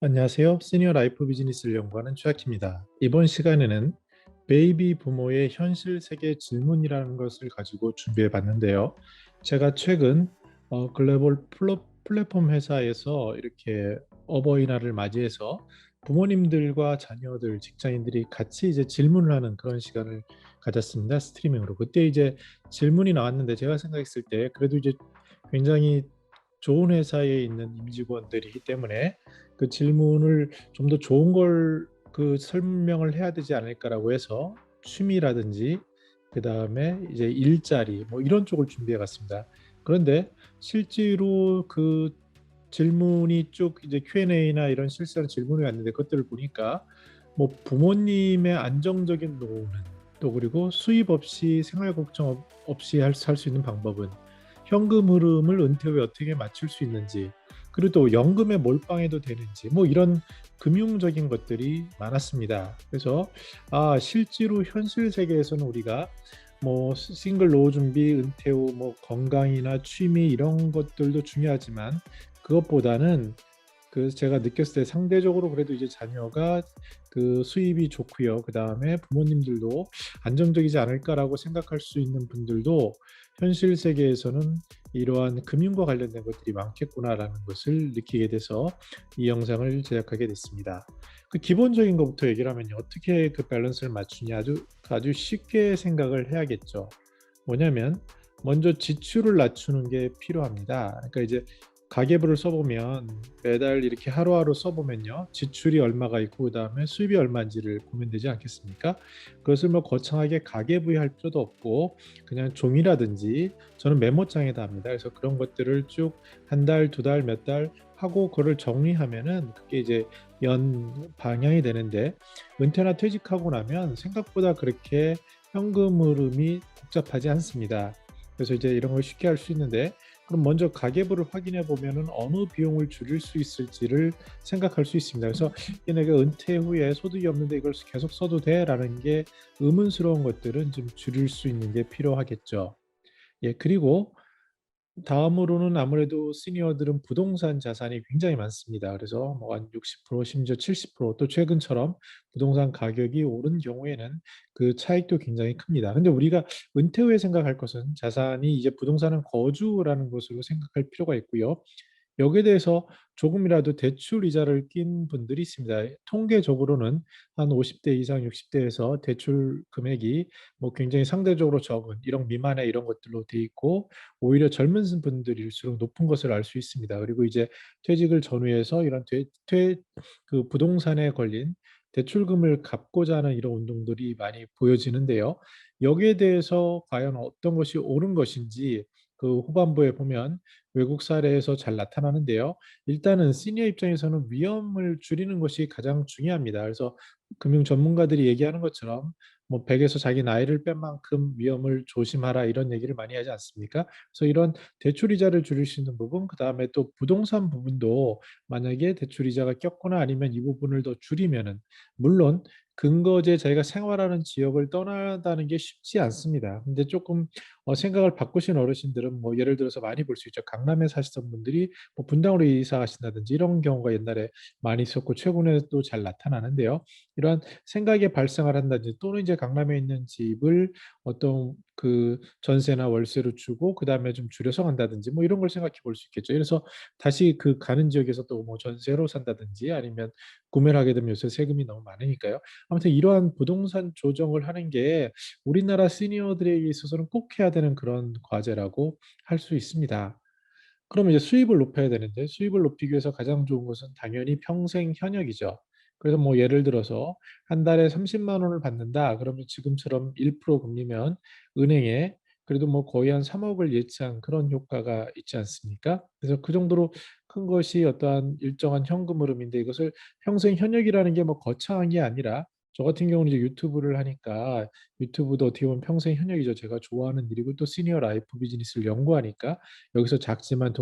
안녕하세요. 시니어 라이프 비즈니스를 연구하는 최학입니다. 이번 시간에는 베이비 부모의 현실 세계 질문이라는 것을 가지고 준비해 봤는데요. 제가 최근 글로벌 플랫폼 회사에서 이렇게 어버이날을 맞이해서 부모님들과 자녀들, 직장인들이 같이 이제 질문을 하는 그런 시간을 가졌습니다. 스트리밍으로. 그때 이제 질문이 나왔는데 제가 생각했을 때 그래도 이제 굉장히 좋은 회사에 있는 임직원들이기 때문에 그 질문을 좀 더 좋은 걸 그 설명을 해야 되지 않을까라고 해서 취미라든지 그다음에 이제 일자리 뭐 이런 쪽을 준비해 갔습니다. 그런데 실제로 그 질문이 쭉 이제 Q&A나 이런 실시간 질문이 왔는데 그것들을 보니까 뭐 부모님의 안정적인 노후는 또 그리고 수입 없이 생활 걱정 없이 살 수 있는 방법은 현금 흐름을 은퇴 후에 어떻게 맞출 수 있는지 그리고 또 연금에 몰빵해도 되는지 뭐 이런 금융적인 것들이 많았습니다. 그래서 실제로 현실 세계에서는 우리가 뭐 싱글 노후 준비, 은퇴 후 뭐 건강이나 취미 이런 것들도 중요하지만 그것보다는 그 제가 느꼈을 때 상대적으로 그래도 이제 자녀가 그 수입이 좋고요. 그다음에 부모님들도 안정적이지 않을까라고 생각할 수 있는 분들도 현실 세계에서는 이러한 금융과 관련된 것들이 많겠구나라는 것을 느끼게 돼서 이 영상을 제작하게 됐습니다. 그 기본적인 것부터 얘기를 하면요. 어떻게 그 밸런스를 맞추냐 아주 쉽게 생각을 해야겠죠. 뭐냐면 먼저 지출을 낮추는 게 필요합니다. 그러니까 이제 가계부를 써보면 매달 이렇게 하루하루 써보면요. 지출이 얼마가 있고 그다음에 수입이 얼마인지를 보면 되지 않겠습니까? 그것을 뭐 거창하게 가계부에 필요도 없고 그냥 종이라든지 저는 메모장에다 합니다. 그래서 그런 것들을 쭉 한 달, 두 달, 몇 달 하고 그거를 정리하면은 그게 이제 연 방향이 되는데 은퇴나 퇴직하고 나면 생각보다 그렇게 현금 흐름이 복잡하지 않습니다. 그래서 이제 이런 걸 쉽게 할 수 있는데 그럼 먼저 가계부를 확인해 보면은 어느 비용을 줄일 수 있을지를 생각할 수 있습니다. 그래서 내가 은퇴 후에 소득이 없는데 이걸 계속 써도 돼라는 게 의문스러운 것들은 좀 줄일 수 있는 게 필요하겠죠. 예, 그리고 다음으로는 아무래도 시니어들은 부동산 자산이 굉장히 많습니다. 그래서 뭐 한 60% 심지어 70%또 최근처럼 부동산 가격이 오른 경우에는 그 차익도 굉장히 큽니다. 근데 우리가 은퇴 후에 생각할 것은 자산이 이제 부동산은 거주라는 것으로 생각할 필요가 있고요. 여기에 대해서 조금이라도 대출 이자를 낀 분들이 있습니다. 통계적으로는 한 50대 이상 60대에서 대출 금액이 뭐 굉장히 상대적으로 적은 1억 미만의 이런 것들로 돼 있고 오히려 젊은 분들일수록 높은 것을 알 수 있습니다. 그리고 이제 퇴직을 전후해서 이런 그 부동산에 걸린 대출금을 갚고자 하는 이런 운동들이 많이 보여지는데요. 여기에 대해서 과연 어떤 것이 옳은 것인지 그 후반부에 보면 외국 사례에서 잘 나타나는데요. 일단은 시니어 입장에서는 위험을 줄이는 것이 가장 중요합니다. 그래서 금융 전문가들이 얘기하는 것처럼 뭐 100에서 자기 나이를 뺀 만큼 위험을 조심하라 이런 얘기를 많이 하지 않습니까? 그래서 이런 대출 이자를 줄일 수 있는 부분, 그다음에 또 부동산 부분도 만약에 대출 이자가 꼈거나 아니면 이 부분을 더 줄이면은 물론 근거제 자기가 생활하는 지역을 떠나다는 게 쉽지 않습니다. 근데 조금 생각을 바꾸신 어르신들은 뭐 예를 들어서 많이 볼 수 있죠. 강남에 사시던 분들이 뭐 분당으로 이사 가신다든지 이런 경우가 옛날에 많이 있었고 최근에 또 잘 나타나는데요. 이러한 생각의 발생을 한다든지 또는 이제 강남에 있는 집을 어떤 그 전세나 월세로 주고 그다음에 좀 줄여서 간다든지 뭐 이런 걸 생각해 볼 수 있겠죠. 그래서 다시 그 가는 지역에서 또 뭐 전세로 산다든지 아니면 구매를 하게 되면 요새 세금이 너무 많으니까요. 아무튼 이러한 부동산 조정을 하는 게 우리나라 시니어들에게 있어서는 꼭 해야 되는 그런 과제라고 할 수 있습니다. 그러면 이제 수입을 높여야 되는데 수입을 높이기 위해서 가장 좋은 것은 당연히 평생 현역이죠. 그래서 뭐 예를 들어서 한 달에 30만 원을 받는다. 그러면 지금처럼 1% 금리면 은행에 그래도 뭐 거의 한 3억을 예치한 그런 효과가 있지 않습니까? 그래서 그 정도로 큰 것이 어떠한 일정한 현금 흐름인데 이것을 평생 현역이라는 게 뭐 거창한 게 아니라 저 같은 경우는 이제 유튜브를 하니까 유튜브도 어떻게 보면 평생 현역이죠. 제가 좋아하는 일이고 또 시니어 라이프 비즈니스를 연구하니까 여기서 작지만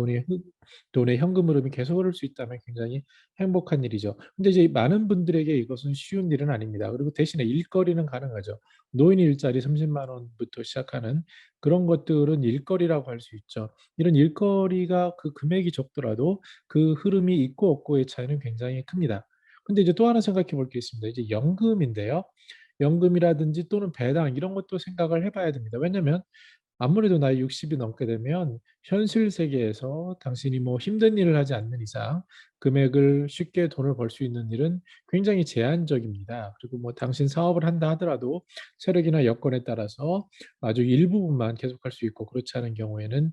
돈의 현금 흐름이 계속 흐를 수 있다면 굉장히 행복한 일이죠. 근데 이제 많은 분들에게 이것은 쉬운 일은 아닙니다. 그리고 대신에 일거리는 가능하죠. 노인 일자리 30만 원부터 시작하는 그런 것들은 일거리라고 할 수 있죠. 이런 일거리가 그 금액이 적더라도 그 흐름이 있고 없고의 차이는 굉장히 큽니다. 근데 이제 또 하나 생각해 볼 게 있습니다. 이제 연금인데요. 연금이라든지 또는 배당 이런 것도 생각을 해봐야 됩니다. 왜냐하면 아무래도 나이 60이 넘게 되면 현실 세계에서 당신이 뭐 힘든 일을 하지 않는 이상 금액을 쉽게 돈을 벌 수 있는 일은 굉장히 제한적입니다. 그리고 뭐 당신 사업을 한다 하더라도 세력이나 여건에 따라서 아주 일부분만 계속할 수 있고 그렇지 않은 경우에는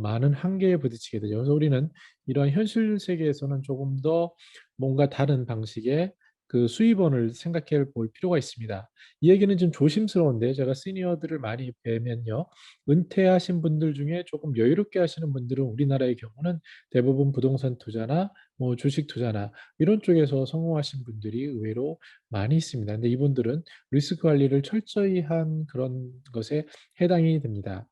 많은 한계에 부딪히게 되죠. 그래서 우리는 이런 현실 세계에서는 조금 더 뭔가 다른 방식의 그 수입원을 생각해 볼 필요가 있습니다. 이 얘기는 좀 조심스러운데 제가 시니어들을 많이 뵈면요. 은퇴하신 분들 중에 조금 여유롭게 하시는 분들은 우리나라의 경우는 대부분 부동산 투자나 뭐 주식 투자나 이런 쪽에서 성공하신 분들이 의외로 많이 있습니다. 근데 이분들은 리스크 관리를 철저히 한 그런 것에 해당이 됩니다.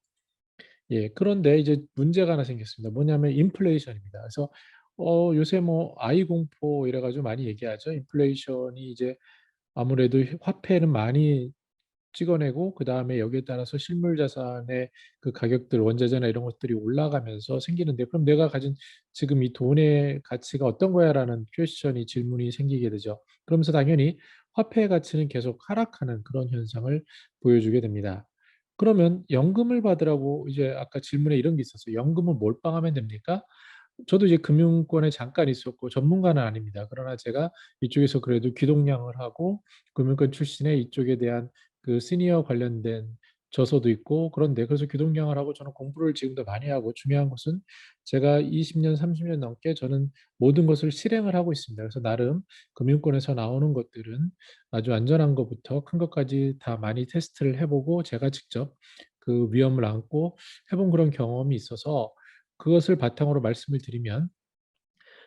예, 그런데 이제 문제가 하나 생겼습니다. 뭐냐면 인플레이션입니다. 그래서 요새 뭐 아이 공포 이래가지고 많이 얘기하죠. 인플레이션이 이제 아무래도 화폐는 많이 찍어내고 그 다음에 여기에 따라서 실물 자산의 그 가격들 원자재나 이런 것들이 올라가면서 생기는데 그럼 내가 가진 지금 이 돈의 가치가 어떤 거야라는 퀘스천이 질문이 생기게 되죠. 그러면서 당연히 화폐의 가치는 계속 하락하는 그런 현상을 보여주게 됩니다. 그러면 연금을 받으라고 이제 아까 질문에 이런 게 있었어요. 연금은 몰빵하면 됩니까? 저도 이제 금융권에 잠깐 있었고 전문가는 아닙니다. 그러나 제가 이쪽에서 그래도 귀동냥을 하고 금융권 출신의 이쪽에 대한 그 시니어 관련된 저서도 있고 그런데 그래서 귀동냥을 하고 저는 공부를 지금도 많이 하고 중요한 것은 제가 20년, 30년 넘게 저는 모든 것을 실행을 하고 있습니다. 그래서 나름 금융권에서 나오는 것들은 아주 안전한 것부터 큰 것까지 다 많이 테스트를 해보고 제가 직접 그 위험을 안고 해본 그런 경험이 있어서 그것을 바탕으로 말씀을 드리면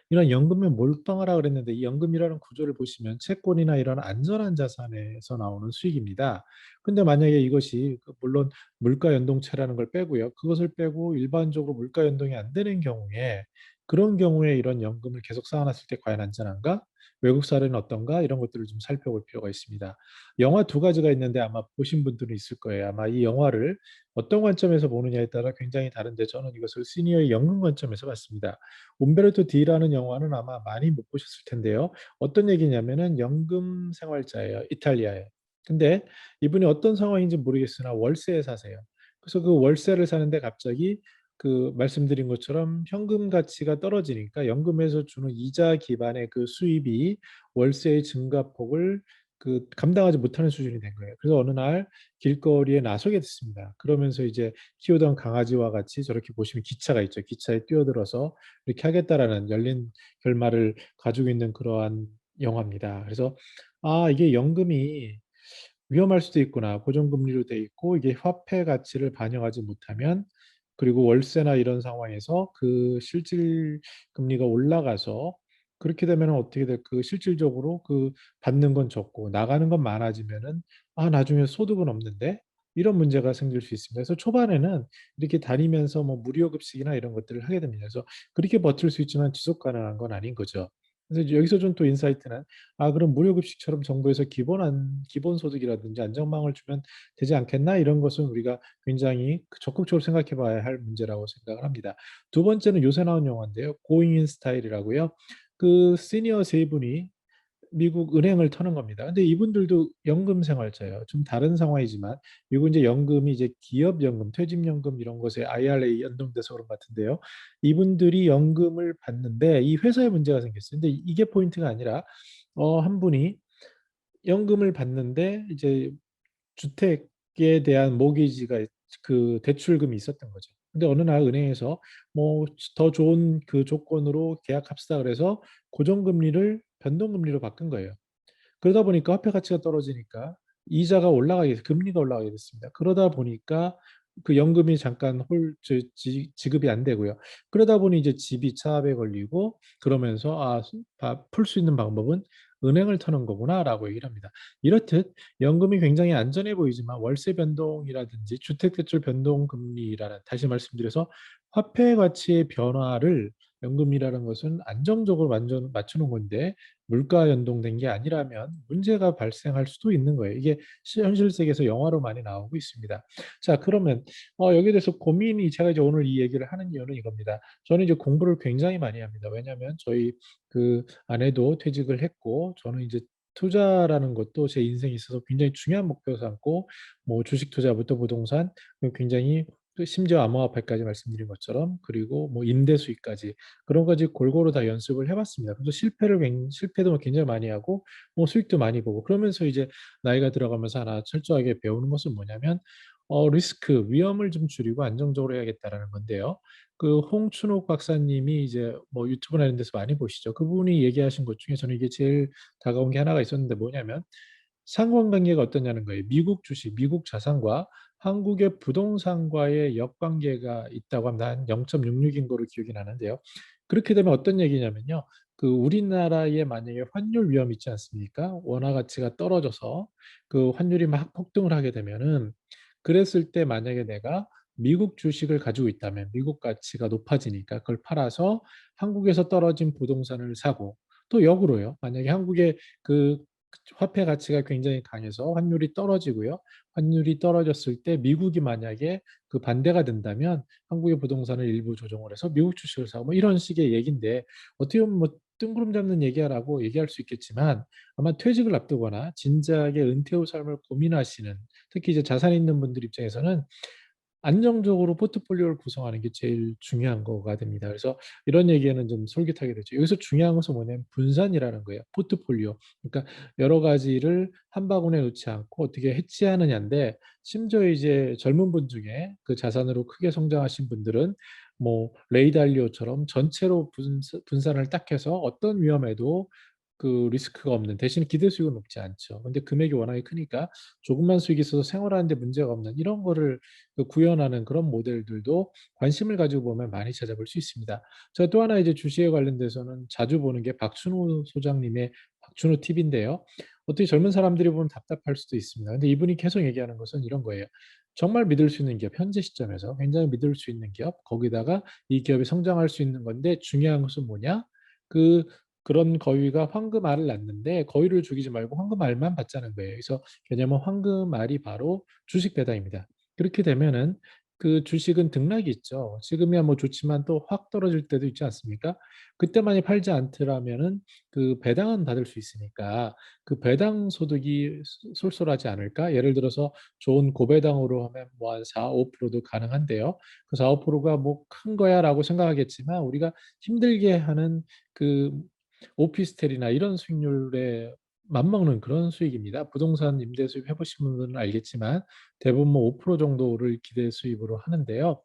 이런 연금에 몰빵하라 그랬는데 이 연금이라는 구조를 보시면 채권이나 이런 안전한 자산에서 나오는 수익입니다. 근데 만약에 이것이 물론 물가 연동체라는 걸 빼고요. 그것을 빼고 일반적으로 물가 연동이 안 되는 경우에 그런 경우에 이런 연금을 계속 쌓아놨을 때 과연 안전한가? 외국 사례는 어떤가? 이런 것들을 좀 살펴볼 필요가 있습니다. 영화 두 가지가 있는데 아마 보신 분들은 있을 거예요. 아마 이 영화를 어떤 관점에서 보느냐에 따라 굉장히 다른데 저는 이것을 시니어의 연금 관점에서 봤습니다. 움베르토 D라는 영화는 아마 많이 못 보셨을 텐데요. 어떤 얘기냐면은 연금 생활자예요. 이탈리아에. 근데 이분이 어떤 상황인지 모르겠으나 월세에 사세요. 그래서 그 월세를 사는데 갑자기 그 말씀드린 것처럼 현금 가치가 떨어지니까 연금에서 주는 이자 기반의 그 수입이 월세의 증가폭을 그 감당하지 못하는 수준이 된 거예요. 그래서 어느 날 길거리에 나서게 됐습니다. 그러면서 이제 키우던 강아지와 같이 저렇게 보시면 기차가 있죠. 기차에 뛰어들어서 이렇게 하겠다라는 열린 결말을 가지고 있는 그러한 영화입니다. 그래서 아, 이게 연금이 위험할 수도 있구나. 고정금리로 돼 있고 이게 화폐 가치를 반영하지 못하면 그리고 월세나 이런 상황에서 그 실질 금리가 올라가서 그렇게 되면 어떻게 될 그 실질적으로 그 받는 건 적고 나가는 건 많아지면은 아 나중에 소득은 없는데 이런 문제가 생길 수 있습니다. 그래서 초반에는 이렇게 다니면서 뭐 무료 급식이나 이런 것들을 하게 됩니다. 그래서 그렇게 버틸 수 있지만 지속 가능한 건 아닌 거죠. 그래서 이제 여기서 좀 또 인사이트는 아 그럼 무료급식처럼 정부에서 기본소득이라든지 안전망을 주면 되지 않겠나 이런 것은 우리가 굉장히 적극적으로 생각해 봐야 할 문제라고 생각을 합니다. 두 번째는 요새 나온 영화인데요. 고잉 인 스타일이라고요. 그 시니어 세 분이 미국 은행을 터는 겁니다. 근데 이분들도 연금 생활자예요. 좀 다른 상황이지만 미국 이제 연금이 이제 기업 연금, 퇴직연금 이런 것에 IRA 연동돼서 그런 것 같은데요. 이분들이 연금을 받는데 이 회사에 문제가 생겼어요. 근데 이게 포인트가 아니라 한 분이 연금을 받는데 이제 주택에 대한 모기지가 그 대출금이 있었던 거죠. 근데 어느 날 은행에서 뭐 더 좋은 그 조건으로 계약합시다 그래서 고정금리를 변동금리로 바꾼 거예요. 그러다 보니까 화폐 가치가 떨어지니까 이자가 올라가게 금리가 올라가게 됐습니다. 그러다 보니까 그 연금이 잠깐 지급이 안 되고요. 그러다 보니 이제 집이 차압에 걸리고 그러면서 풀 수 있는 방법은 은행을 터는 거구나라고 얘기를 합니다. 이렇듯 연금이 굉장히 안전해 보이지만 월세 변동이라든지 주택대출 변동 금리라는, 다시 말씀드려서 화폐 가치의 변화를 연금이라는 것은 안정적으로 완전 맞추는 건데 물가 연동된 게 아니라면 문제가 발생할 수도 있는 거예요. 이게 현실 세계에서 영화로 많이 나오고 있습니다. 자, 그러면 여기에 대해서 고민이, 제가 이제 오늘 이 얘기를 하는 이유는 이겁니다. 저는 이제 공부를 굉장히 많이 합니다. 왜냐하면 저희 그 아내도 퇴직을 했고, 저는 이제 투자라는 것도 제 인생에 있어서 굉장히 중요한 목표로 삼고, 뭐 주식 투자부터 부동산, 굉장히 심지어 암호화폐까지 말씀드린 것처럼, 그리고 뭐 임대 수익까지 그런 거지 골고루 다 연습을 해봤습니다. 그래서 실패도 굉장히 많이 하고 뭐 수익도 많이 보고, 그러면서 이제 나이가 들어가면서 하나 철저하게 배우는 것은 뭐냐면 리스크, 위험을 좀 줄이고 안정적으로 해야겠다라는 건데요. 그 홍춘옥 박사님이 이제 뭐 유튜브나 이런 데서 많이 보시죠. 그분이 얘기하신 것 중에 저는 이게 제일 다가온 게 하나가 있었는데, 뭐냐면 상관관계가 어떠냐는 거예요. 미국 주식, 미국 자산과 한국의 부동산과의 역관계가 있다고 합니다. 한 0.66인 거로 기억이 나는데요. 그렇게 되면 어떤 얘기냐면요. 그 우리나라에 만약에 환율 위험 있지 않습니까? 원화 가치가 떨어져서 그 환율이 막 폭등을 하게 되면은, 그랬을 때 만약에 내가 미국 주식을 가지고 있다면 미국 가치가 높아지니까 그걸 팔아서 한국에서 떨어진 부동산을 사고, 또 역으로요. 만약에 한국의 그 화폐 가치가 굉장히 강해서 환율이 떨어지고요. 환율이 떨어졌을 때 미국이 만약에 그 반대가 된다면 한국의 부동산을 일부 조정을 해서 미국 주식을 사고, 뭐 이런 식의 얘기인데, 어떻게 보면 뭐 뜬구름 잡는 얘기라고 얘기할 수 있겠지만, 아마 퇴직을 앞두거나 진지하게 은퇴 후 삶을 고민하시는, 특히 이제 자산 있는 분들 입장에서는 안정적으로 포트폴리오를 구성하는 게 제일 중요한 거가 됩니다. 그래서 이런 얘기에는 좀 솔깃하게 되죠. 여기서 중요한 것은 뭐냐면 분산이라는 거예요. 포트폴리오. 그러니까 여러 가지를 한 바구니에 넣지 않고 어떻게 해치하느냐인데, 심지어 이제 젊은 분 중에 그 자산으로 크게 성장하신 분들은 뭐 레이 달리오처럼 전체로 분산을 딱 해서 어떤 위험에도 그 리스크가 없는, 대신 기대 수익은 높지 않죠. 근데 금액이 워낙에 크니까 조금만 수익이 있어서 생활하는데 문제가 없는 이런 거를 그 구현하는 그런 모델들도 관심을 가지고 보면 많이 찾아볼 수 있습니다. 저 또 하나 이제 주식에 관련돼서는 자주 보는 게 박준호 소장님의 박준호 팁인데요. 어떻게 젊은 사람들이 보면 답답할 수도 있습니다. 근데 이분이 계속 얘기하는 것은 이런 거예요. 정말 믿을 수 있는 기업, 현재 시점에서 굉장히 믿을 수 있는 기업, 거기다가 이 기업이 성장할 수 있는 건데, 중요한 것은 뭐냐? 그 그런 거위가 황금알을 낳는데 거위를 죽이지 말고 황금알만 받자는 거예요. 그래서 개념은 황금알이 바로 주식 배당입니다. 그렇게 되면은 그 주식은 등락이 있죠. 지금이야 뭐 좋지만 또 확 떨어질 때도 있지 않습니까? 그때만이 팔지 않더라면은 그 배당은 받을 수 있으니까 그 배당 소득이 쏠쏠하지 않을까? 예를 들어서 좋은 고배당으로 하면 뭐 한 4, 5%도 가능한데요. 그 4, 5%가 뭐 큰 거야라고 생각하겠지만, 우리가 힘들게 하는 그 오피스텔이나 이런 수익률에 맞먹는 그런 수익입니다. 부동산 임대 수입 해보신 분들은 알겠지만 대부분 뭐 5% 정도를 기대 수입으로 하는데요.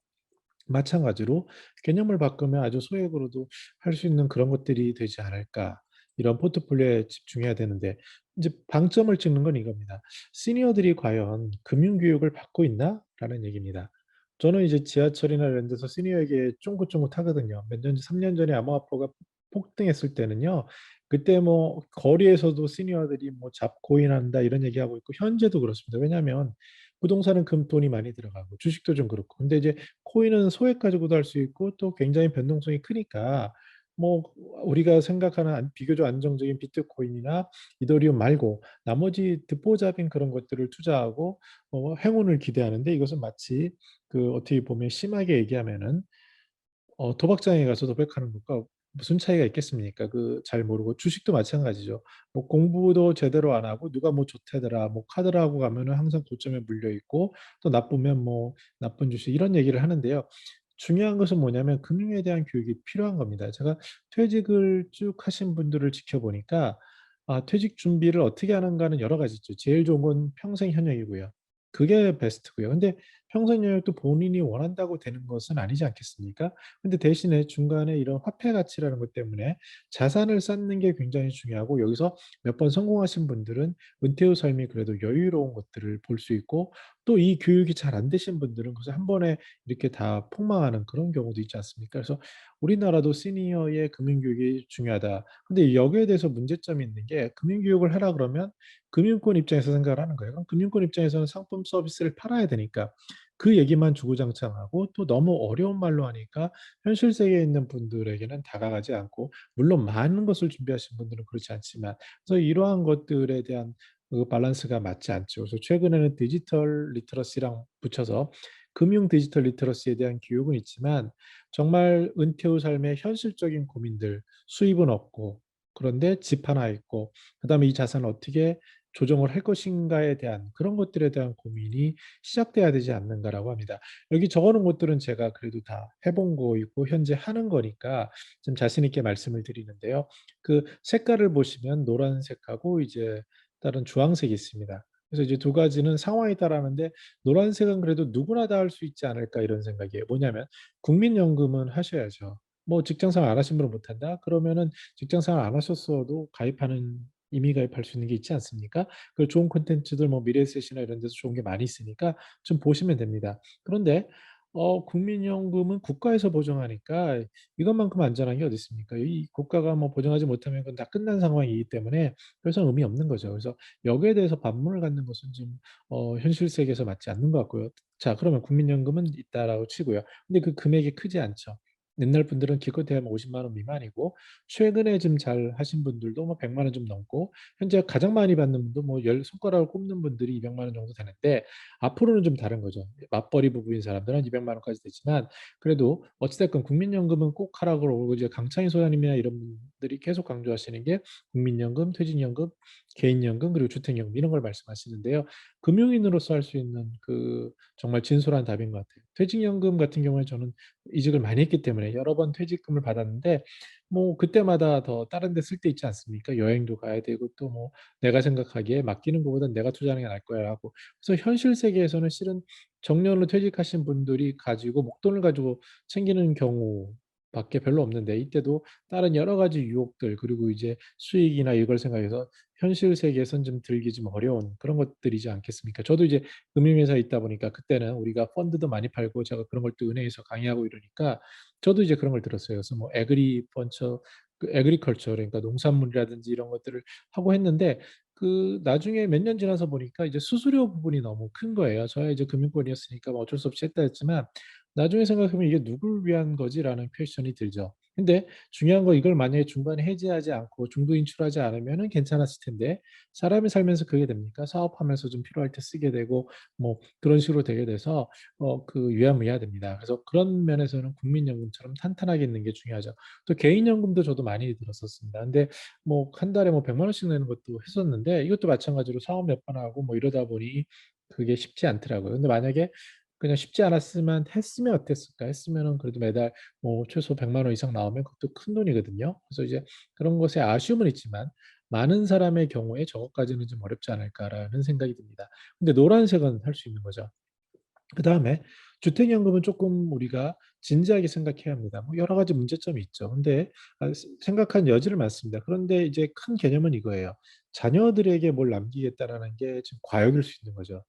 마찬가지로 개념을 바꾸면 아주 소액으로도 할 수 있는 그런 것들이 되지 않을까. 이런 포트폴리오에 집중해야 되는데, 이제 방점을 찍는 건 이겁니다. 시니어들이 과연 금융교육을 받고 있나? 라는 얘기입니다. 저는 이제 지하철이나 이런 데서 시니어에게 쫑긋쫑긋 하거든요. 몇 년, 3년 전에 암호화폐가 폭등했을 때는요. 그때 뭐 거리에서도 시니어들이 뭐 잡코인한다 이런 얘기하고 있고, 현재도 그렇습니다. 왜냐하면 부동산은 금돈이 많이 들어가고 주식도 좀 그렇고, 근데 이제 코인은 소액 가지고도 할 수 있고 또 굉장히 변동성이 크니까, 뭐 우리가 생각하는 비교적 안정적인 비트코인이나 이더리움 말고 나머지 듣보잡인 그런 것들을 투자하고 행운을 기대하는데, 이것은 마치 그 어떻게 보면 심하게 얘기하면은 도박장에 가서 도박하는 것과 무슨 차이가 있겠습니까? 그 잘 모르고, 주식도 마찬가지죠. 뭐 공부도 제대로 안 하고 누가 뭐 좋대더라, 뭐 카드라고 가면은 항상 고점에 물려 있고, 또 나쁘면 뭐 나쁜 주식 이런 얘기를 하는데요. 중요한 것은 뭐냐면 금융에 대한 교육이 필요한 겁니다. 제가 퇴직을 쭉 하신 분들을 지켜보니까 퇴직 준비를 어떻게 하는가는 여러 가지 있죠. 제일 좋은 건 평생 현역이고요. 그게 베스트고요. 근데 평생 연역도 본인이 원한다고 되는 것은 아니지 않겠습니까? 근데 대신에 중간에 이런 화폐 가치라는 것 때문에 자산을 쌓는 게 굉장히 중요하고, 여기서 몇 번 성공하신 분들은 은퇴 후 삶이 그래도 여유로운 것들을 볼 수 있고, 또 이 교육이 잘 안 되신 분들은 그래서 한 번에 이렇게 다 폭망하는 그런 경우도 있지 않습니까? 그래서 우리나라도 시니어의 금융교육이 중요하다. 근데 여기에 대해서 문제점이 있는 게, 금융교육을 하라 그러면 금융권 입장에서 생각을 하는 거예요. 그럼 금융권 입장에서는 상품 서비스를 팔아야 되니까 그 얘기만 주구장창하고, 또 너무 어려운 말로 하니까 현실 세계에 있는 분들에게는 다가가지 않고, 물론 많은 것을 준비하신 분들은 그렇지 않지만, 그래서 이러한 것들에 대한 그 밸런스가 맞지 않죠. 그래서 최근에는 디지털 리터러시랑 붙여서 금융 디지털 리터러시에 대한 교육은 있지만, 정말 은퇴 후 삶의 현실적인 고민들, 수입은 없고 그런데 집 하나 있고 그다음에 이 자산을 어떻게 조정을 할 것인가에 대한 그런 것들에 대한 고민이 시작돼야 되지 않는가라고 합니다. 여기 적어놓은 것들은 제가 그래도 다 해본 거이고 현재 하는 거니까 좀 자신 있게 말씀을 드리는데요. 그 색깔을 보시면 노란색하고 이제 다른 주황색이 있습니다. 그래서 이제 두 가지는 상황에 따라하는데, 노란색은 그래도 누구나 다 할 수 있지 않을까 이런 생각이에요. 뭐냐면 국민연금은 하셔야죠. 뭐 직장생활 안 하신 분은 못한다? 그러면은 직장생활 안 하셨어도 가입하는, 이미 가입할 수 있는 게 있지 않습니까? 그 좋은 콘텐츠들 뭐 미래에셋이나 이런 데서 좋은 게 많이 있으니까 좀 보시면 됩니다. 그런데 국민연금은 국가에서 보장하니까 이것만큼 안전한 게 어디 있습니까? 이 국가가 뭐 보장하지 못하면 그건 다 끝난 상황이기 때문에 그래서 의미 없는 거죠. 그래서 여기에 대해서 반문을 갖는 것은 좀 현실 세계에서 맞지 않는 것 같고요. 자, 그러면 국민연금은 있다라고 치고요. 근데 그 금액이 크지 않죠. 옛날 분들은 기껏해야 뭐 50만 원 미만이고, 최근에 좀 잘 하신 분들도 뭐 100만 원 좀 넘고, 현재 가장 많이 받는 분도 뭐 열 손가락을 꼽는 분들이 200만 원 정도 되는데, 앞으로는 좀 다른 거죠. 맞벌이 부부인 사람들은 200만 원까지 되지만, 그래도 어찌됐건 국민연금은 꼭 하라고 그러고, 이제 강창희 소장님이나 이런 분들이 계속 강조하시는 게 국민연금, 퇴직연금, 개인연금, 그리고 주택연금 이런 걸 말씀하시는데요. 금융인으로서 할 수 있는 그 정말 진솔한 답인 것 같아요. 퇴직연금 같은 경우에 저는 이직을 많이 했기 때문에 여러 번 퇴직금을 받았는데, 뭐 그때마다 더 다른 데 쓸 때 있지 않습니까? 여행도 가야 되고, 또 뭐 내가 생각하기에 맡기는 것보다 내가 투자하는 게 나을 거야 하고. 그래서 현실 세계에서는 실은 정년으로 퇴직하신 분들이 가지고 목돈을 가지고 챙기는 경우밖에 별로 없는데, 이때도 다른 여러 가지 유혹들, 그리고 이제 수익이나 이걸 생각해서 현실 세계에선 좀 들기 좀 어려운 그런 것들이지 않겠습니까? 저도 이제 금융회사에 있다 보니까 그때는 우리가 펀드도 많이 팔고, 제가 그런 걸 또 은행에서 강의하고 이러니까 저도 이제 그런 걸 들었어요. 그래서 뭐 에그리펀처, 그 에그리컬처, 그러니까 농산물이라든지 이런 것들을 하고 했는데, 그 나중에 몇 년 지나서 보니까 이제 수수료 부분이 너무 큰 거예요. 저야 이제 금융권이었으니까 뭐 어쩔 수 없이 했다 했지만, 나중에 생각하면 이게 누굴 위한 거지라는 퀘션이 들죠. 근데 중요한 거, 이걸 만약에 중간에 해지하지 않고 중도 인출하지 않으면은 괜찮았을 텐데, 사람이 살면서 그게 됩니까? 사업하면서 좀 필요할 때 쓰게 되고 뭐 그런 식으로 되게 돼서 그 유야무야 됩니다. 그래서 그런 면에서는 국민연금처럼 탄탄하게 있는 게 중요하죠. 또 개인연금도 저도 많이 들었었습니다. 근데 뭐 한 달에 뭐 100만 원씩 내는 것도 했었는데, 이것도 마찬가지로 사업 몇 번 하고 뭐 이러다 보니 그게 쉽지 않더라고요. 근데 만약에 그냥 쉽지 않았으면 했으면 어땠을까? 했으면은 그래도 매달 뭐 최소 100만 원 이상 나오면 그것도 큰 돈이거든요. 그래서 이제 그런 것에 아쉬움은 있지만, 많은 사람의 경우에 저것까지는 좀 어렵지 않을까라는 생각이 듭니다. 근데 노란색은 할 수 있는 거죠. 그 다음에 주택연금은 조금 우리가 진지하게 생각해야 합니다. 뭐 여러 가지 문제점이 있죠. 근데 생각한 여지를 많습니다. 그런데 이제 큰 개념은 이거예요. 자녀들에게 뭘 남기겠다라는 게 지금 과욕일 수 있는 거죠.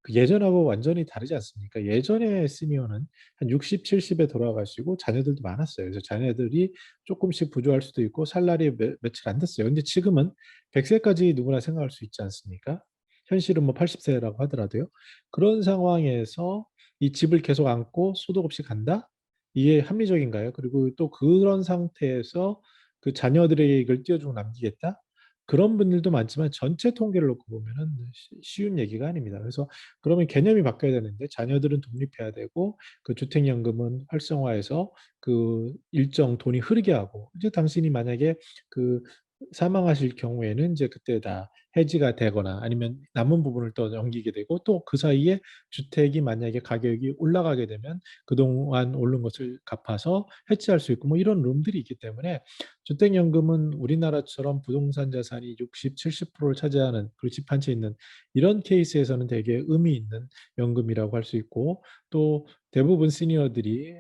그 예전하고 완전히 다르지 않습니까? 예전에 시니어는 한 60, 70에 돌아가시고 자녀들도 많았어요. 그래서 자녀들이 조금씩 부조할 수도 있고 살 날이 며칠 안 됐어요. 근데 지금은 100세까지 누구나 생각할 수 있지 않습니까? 현실은 뭐 80세라고 하더라도요. 그런 상황에서 이 집을 계속 안고 소득 없이 간다? 이게 합리적인가요? 그리고 또 그런 상태에서 그 자녀들에게 이걸 띄워주고 남기겠다? 그런 분들도 많지만 전체 통계를 놓고 보면은 쉬운 얘기가 아닙니다. 그래서 그러면 개념이 바뀌어야 되는데, 자녀들은 독립해야 되고 그 주택연금은 활성화해서 그 일정 돈이 흐르게 하고, 이제 당신이 만약에 그 사망하실 경우에는 이제 그때 다 해지가 되거나 아니면 남은 부분을 또 넘기게 되고 또 그 사이에 주택이 만약에 가격이 올라가게 되면 그동안 오른 것을 갚아서 해지할 수 있고 뭐 이런 룸들이 있기 때문에 주택연금은 우리나라처럼 부동산 자산이 60, 70%를 차지하는 그리고 집 한 채 있는 이런 케이스에서는 되게 의미 있는 연금이라고 할 수 있고 또 대부분 시니어들이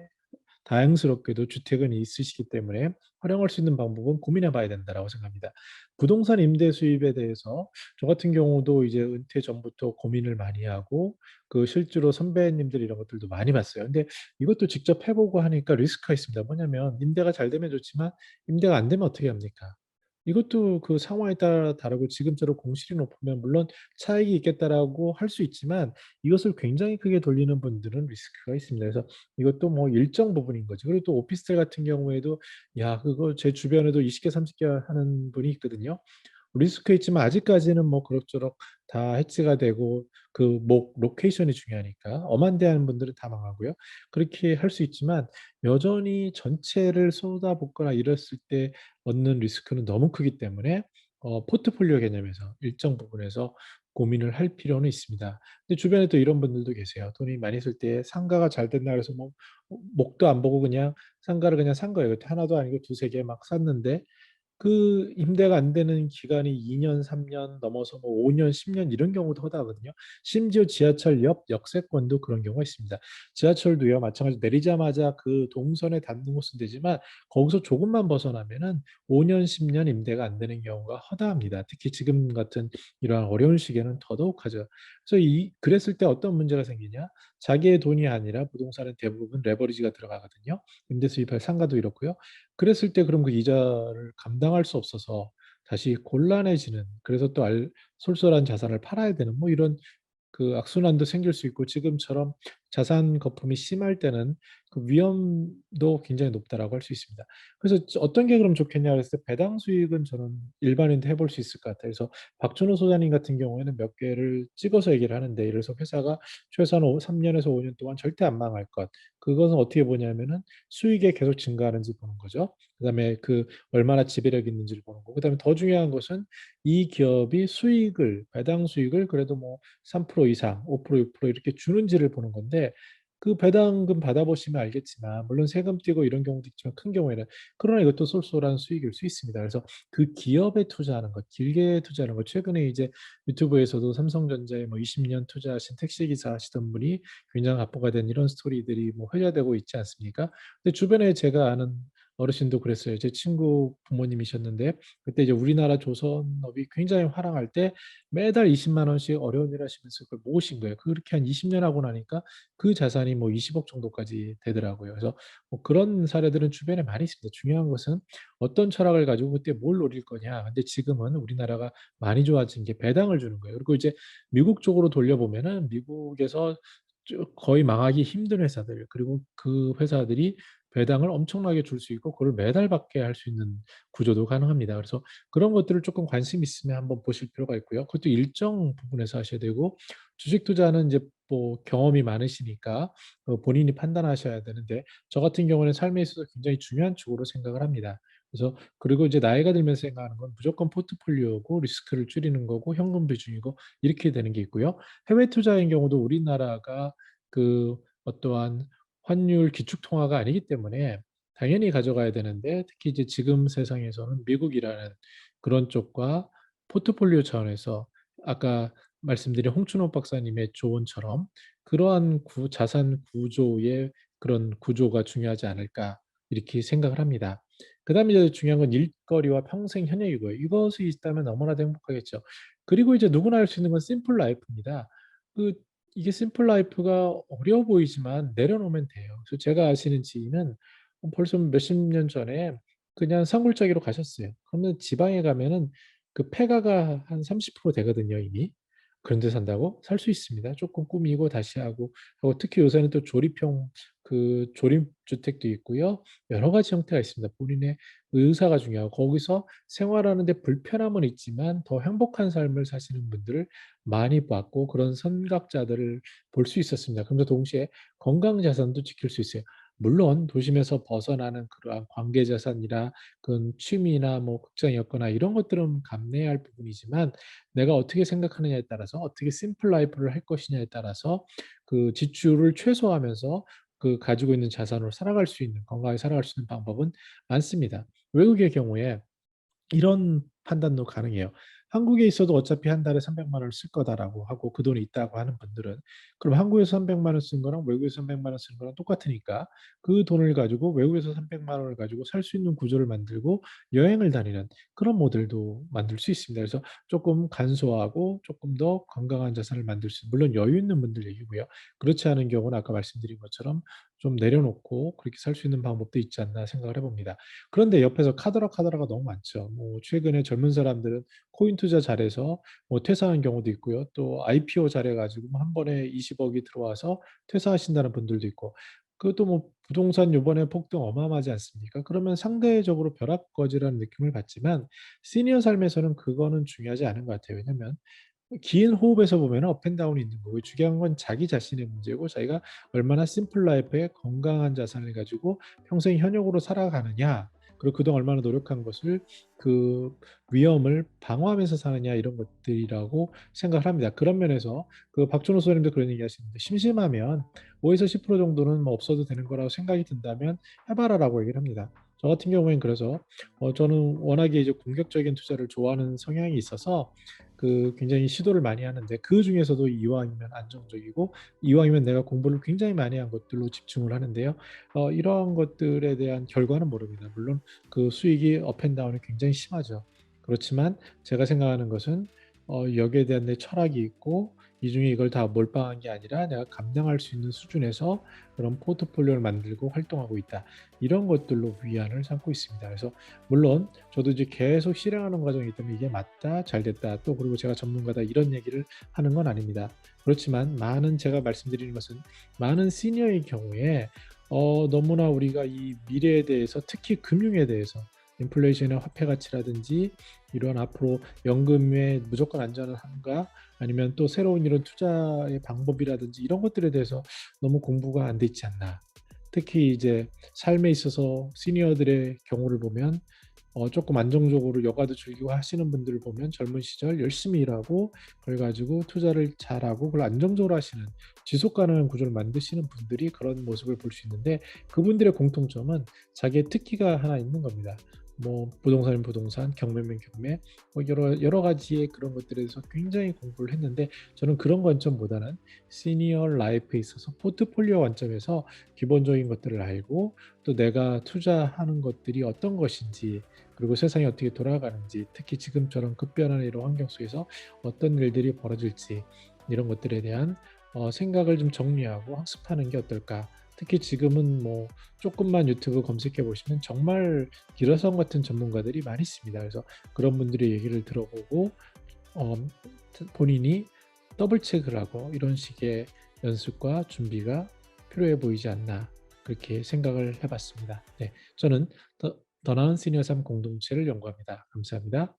다행스럽게도 주택은 있으시기 때문에 활용할 수 있는 방법은 고민해 봐야 된다라고 생각합니다. 부동산 임대 수입에 대해서 저 같은 경우도 이제 은퇴 전부터 고민을 많이 하고 그 실제로 선배님들 이런 것들도 많이 봤어요. 근데 이것도 직접 해보고 하니까 리스크가 있습니다. 뭐냐면 임대가 잘 되면 좋지만 임대가 안 되면 어떻게 합니까? 이것도 그 상황에 따라 다르고 지금처럼 공실이 높으면 물론 차익이 있겠다라고 할 수 있지만 이것을 굉장히 크게 돌리는 분들은 리스크가 있습니다. 그래서 이것도 뭐 일정 부분인 거죠. 그리고 또 오피스텔 같은 경우에도 야, 그거 제 주변에도 20개, 30개 하는 분이 있거든요. 리스크 있지만 아직까지는 뭐 그럭저럭 다 해치가 되고 그 목 로케이션이 중요하니까 엄한데 하는 분들은 다 망하고요. 그렇게 할 수 있지만 여전히 전체를 쏟아붓거나 이랬을 때 얻는 리스크는 너무 크기 때문에 포트폴리오 개념에서 일정 부분에서 고민을 할 필요는 있습니다. 근데 주변에 또 이런 분들도 계세요. 돈이 많이 있을 때 상가가 잘 된다 그래서 뭐 목도 안 보고 그냥 상가를 그냥 산 거예요. 하나도 아니고 두세 개 막 샀는데 그 임대가 안 되는 기간이 2년, 3년 넘어서 뭐 5년, 10년 이런 경우도 허다하거든요. 심지어 지하철 옆 역세권도 그런 경우가 있습니다. 지하철도요, 마찬가지로 내리자마자 그 동선에 닿는 곳은 되지만 거기서 조금만 벗어나면은 5년, 10년 임대가 안 되는 경우가 허다합니다. 특히 지금 같은 이러한 어려운 시기에는 더더욱하죠. 그래서 그랬을 때 어떤 문제가 생기냐? 자기의 돈이 아니라 부동산은 대부분 레버리지가 들어가거든요. 임대 수입할 상가도 이렇고요. 그랬을 때 그럼 그 이자를 감당할 수 없어서 다시 곤란해지는 그래서 또 솔솔한 자산을 팔아야 되는 뭐 이런 그 악순환도 생길 수 있고 지금처럼 자산 거품이 심할 때는 그 위험도 굉장히 높다라고 할 수 있습니다. 그래서 어떤 게 그럼 좋겠냐 그랬을 때 배당 수익은 저는 일반인도 해볼 수 있을 것 같아요. 그래서 박준호 소장님 같은 경우에는 몇 개를 찍어서 얘기를 하는데 예를 들어서 회사가 최소한 3년에서 5년 동안 절대 안 망할 것. 그것은 어떻게 보냐면은 수익이 계속 증가하는지 보는 거죠. 그다음에 그 얼마나 지배력 있는지를 보는 거고 그다음에 더 중요한 것은 이 기업이 배당 수익을 그래도 뭐 3% 이상, 5%, 6% 이렇게 주는지를 보는 건데 그 배당금 받아보시면 알겠지만 물론 세금 떼고 이런 경우도 있지만 큰 경우에는 그러나 이것도 쏠쏠한 수익일 수 있습니다. 그래서 그 기업에 투자하는 것, 길게 투자하는 것 최근에 이제 유튜브에서도 삼성전자에 뭐 20년 투자하신 택시기사 하시던 분이 굉장히 갑부가 된 이런 스토리들이 뭐 회자되고 있지 않습니까? 근데 주변에 제가 아는 어르신도 그랬어요. 제 친구 부모님이셨는데 그때 이제 우리나라 조선업이 굉장히 화랑할 때 매달 20만 원씩 어려운 일 하시면서 그걸 모으신 거예요. 그렇게 한 20년 하고 나니까 그 자산이 뭐 20억 정도까지 되더라고요. 그래서 뭐 그런 사례들은 주변에 많이 있습니다. 중요한 것은 어떤 철학을 가지고 그때 뭘 노릴 거냐. 근데 지금은 우리나라가 많이 좋아진 게 배당을 주는 거예요. 그리고 이제 미국 쪽으로 돌려보면은 미국에서 거의 망하기 힘든 회사들 그리고 그 회사들이 배당을 엄청나게 줄 수 있고 그걸 매달 받게 할 수 있는 구조도 가능합니다. 그래서 그런 것들을 조금 관심 있으면 한번 보실 필요가 있고요. 그것도 일정 부분에서 하셔야 되고 주식 투자는 이제 뭐 경험이 많으시니까 본인이 판단하셔야 되는데 저 같은 경우는 삶에 있어서 굉장히 중요한 쪽으로 생각을 합니다. 그래서 그리고 이제 나이가 들면서 생각하는 건 무조건 포트폴리오고 리스크를 줄이는 거고 현금 비중이고 이렇게 되는 게 있고요. 해외 투자인 경우도 우리나라가 그 어떠한 환율 기축 통화가 아니기 때문에 당연히 가져가야 되는데 특히 이제 지금 세상에서는 미국이라는 그런 쪽과 포트폴리오 차원에서 아까 말씀드린 홍춘호 박사님의 조언처럼 그러한 자산 구조의 그런 구조가 중요하지 않을까 이렇게 생각을 합니다. 그다음에 이제 중요한 건 일거리와 평생 현역이고요. 이것이 있다면 너무나도 행복하겠죠. 그리고 이제 누구나 할 수 있는 건 심플 라이프입니다. 그 이게 심플 라이프가 어려워 보이지만 내려놓으면 돼요. 그래서 제가 아시는 지인은 벌써 몇십 년 전에 그냥 산골짜기로 가셨어요. 그러면 지방에 가면은 그 폐가가 한 30% 되거든요, 이미. 그런 데 산다고 살 수 있습니다. 조금 꾸미고 다시 하고 특히 요새는 또 조립형 그 조립주택도 있고요. 여러 가지 형태가 있습니다. 본인의 의사가 중요하고 거기서 생활하는데 불편함은 있지만 더 행복한 삶을 사시는 분들을 많이 봤고 그런 선각자들을 볼 수 있었습니다. 그러면서 동시에 건강 자산도 지킬 수 있어요. 물론 도심에서 벗어나는 그러한 관계 자산이나 그런 취미나 뭐 극장이었거나 이런 것들은 감내해야 할 부분이지만 내가 어떻게 생각하느냐에 따라서 어떻게 심플 라이프를 할 것이냐에 따라서 그 지출을 최소화하면서 그 가지고 있는 자산으로 살아갈 수 있는 건강하게 살아갈 수 있는 방법은 많습니다. 외국의 경우에 이런 판단도 가능해요. 한국에 있어도 어차피 한 달에 300만 원을 쓸 거다라고 하고 그 돈이 있다고 하는 분들은 그럼 한국에서 300만 원 쓴 거랑 외국에서 300만 원 쓴 거랑 똑같으니까 그 돈을 가지고 외국에서 300만 원을 가지고 살 수 있는 구조를 만들고 여행을 다니는 그런 모델도 만들 수 있습니다. 그래서 조금 간소하고 조금 더 건강한 자산을 만들 수 있는 물론 여유 있는 분들 얘기고요. 그렇지 않은 경우는 아까 말씀드린 것처럼 좀 내려놓고 그렇게 살 수 있는 방법도 있지 않나 생각을 해봅니다. 그런데 옆에서 카더라가 너무 많죠. 뭐 최근에 젊은 사람들은 코인 투자 잘해서 뭐 퇴사하는 경우도 있고요. 또 IPO 잘해가지고 한 번에 20억이 들어와서 퇴사하신다는 분들도 있고. 그것도 뭐 부동산 요번에 폭등 어마어마하지 않습니까? 그러면 상대적으로 벼락거지라는 느낌을 받지만 시니어 삶에서는 그거는 중요하지 않은 것 같아요. 왜냐면 긴 호흡에서 보면 업앤다운이 있는 거고 중요한 건 자기 자신의 문제고 자기가 얼마나 심플 라이프에 건강한 자산을 가지고 평생 현역으로 살아가느냐 그리고 그동안 얼마나 노력한 것을 그 위험을 방어하면서 사느냐 이런 것들이라고 생각을 합니다. 그런 면에서 그 박준호 소장님도 그런 얘기 하시는데 심심하면 5에서 10% 정도는 뭐 없어도 되는 거라고 생각이 든다면 해봐라라고 얘기를 합니다. 저 같은 경우에는 그래서 저는 워낙에 이제 공격적인 투자를 좋아하는 성향이 있어서 그 굉장히 시도를 많이 하는데 그 중에서도 이왕이면 안정적이고 이왕이면 내가 공부를 굉장히 많이 한 것들로 집중을 하는데요. 이러한 것들에 대한 결과는 모릅니다. 물론 그 수익이 업앤다운이 굉장히 심하죠. 그렇지만 제가 생각하는 것은 여기에 대한 내 철학이 있고 이 중에 이걸 다 몰빵한 게 아니라 내가 감당할 수 있는 수준에서 그런 포트폴리오를 만들고 활동하고 있다. 이런 것들로 위안을 삼고 있습니다. 그래서 물론 저도 이제 계속 실행하는 과정이기 때문에 이게 맞다, 잘 됐다, 또 그리고 제가 전문가다 이런 얘기를 하는 건 아닙니다. 그렇지만 많은 제가 말씀드리는 것은 많은 시니어의 경우에 너무나 우리가 이 미래에 대해서 특히 금융에 대해서 인플레이션의 화폐 가치라든지 이런 앞으로 연금에 무조건 안전한가 아니면 또 새로운 이런 투자의 방법이라든지 이런 것들에 대해서 너무 공부가 안 돼 있지 않나. 특히 이제 삶에 있어서 시니어들의 경우를 보면 조금 안정적으로 여가도 즐기고 하시는 분들을 보면 젊은 시절 열심히 일하고 그래 가지고 투자를 잘하고 그걸 안정적으로 하시는 지속 가능한 구조를 만드시는 분들이 그런 모습을 볼 수 있는데 그분들의 공통점은 자기의 특기가 하나 있는 겁니다. 뭐 부동산이면 부동산, 경매면 경매 뭐 여러 가지의 그런 것들에 대해서 굉장히 공부를 했는데 저는 그런 관점보다는 시니어 라이프에 있어서 포트폴리오 관점에서 기본적인 것들을 알고 또 내가 투자하는 것들이 어떤 것인지 그리고 세상이 어떻게 돌아가는지 특히 지금처럼 급변하는 이런 환경 속에서 어떤 일들이 벌어질지 이런 것들에 대한 생각을 좀 정리하고 학습하는 게 어떨까. 특히 지금은 뭐 조금만 유튜브 검색해 보시면 정말 기라성 같은 전문가들이 많이 있습니다. 그래서 그런 분들의 얘기를 들어보고 어, 본인이 더블 체크를 하고 이런 식의 연습과 준비가 필요해 보이지 않나 그렇게 생각을 해봤습니다. 네, 저는 더 나은 시니어 삶 공동체를 연구합니다. 감사합니다.